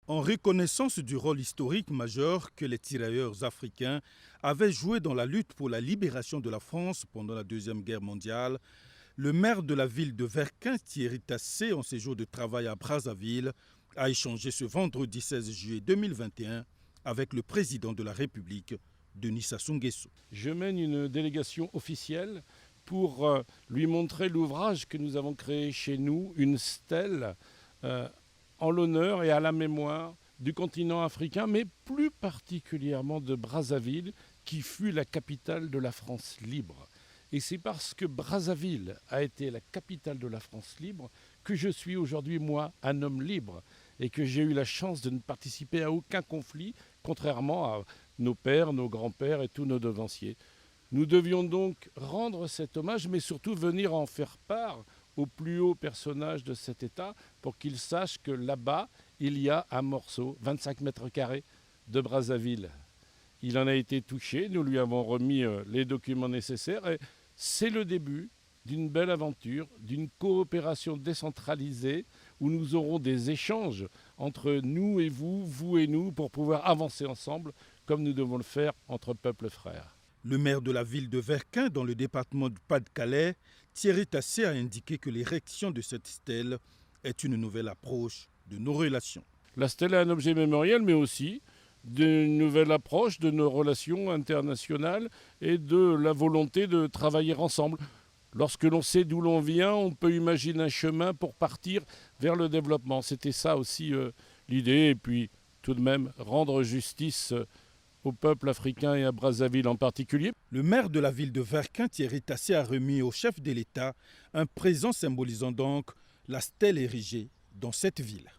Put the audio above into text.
En reconnaissance du rôle historique majeur que les tirailleurs africains avaient joué dans la lutte pour la libération de la France pendant la Deuxième Guerre mondiale, le maire de la ville de Verquin, Thierry Tassé, en séjour de travail à Brazzaville, a échangé ce vendredi 16 juillet 2021 avec le président de la République, Denis Sassou Nguesso. Je mène une délégation officielle pour lui montrer l'ouvrage que nous avons créé chez nous, une stèle en l'honneur et à la mémoire du continent africain, mais plus particulièrement de Brazzaville, qui fut la capitale de la France libre. Et c'est parce que Brazzaville a été la capitale de la France libre que je suis aujourd'hui, moi, un homme libre, et que j'ai eu la chance de ne participer à aucun conflit, contrairement à nos pères, nos grands-pères et tous nos devanciers. Nous devions donc rendre cet hommage, mais surtout venir en faire part aux plus hauts personnages de cet État pour qu'ils sachent que là-bas, il y a un morceau, 25 mètres carrés, de Brazzaville. Il en a été touché, nous lui avons remis les documents nécessaires et c'est le début d'une belle aventure, d'une coopération décentralisée où nous aurons des échanges entre nous et vous, vous et nous, pour pouvoir avancer ensemble comme nous devons le faire entre peuples frères. Le maire de la ville de Verquin, dans le département du Pas-de-Calais, Thierry Tassé, a indiqué que l'érection de cette stèle est une nouvelle approche de nos relations. La stèle est un objet mémoriel, mais aussi d'une nouvelle approche de nos relations internationales et de la volonté de travailler ensemble. Lorsque l'on sait d'où l'on vient, on peut imaginer un chemin pour partir vers le développement. C'était ça aussi l'idée. Et puis, tout de même, rendre justice au peuple africain et à Brazzaville en particulier. Le maire de la ville de Verquin, Thierry Tassé, a remis au chef de l'État un présent symbolisant donc la stèle érigée dans cette ville.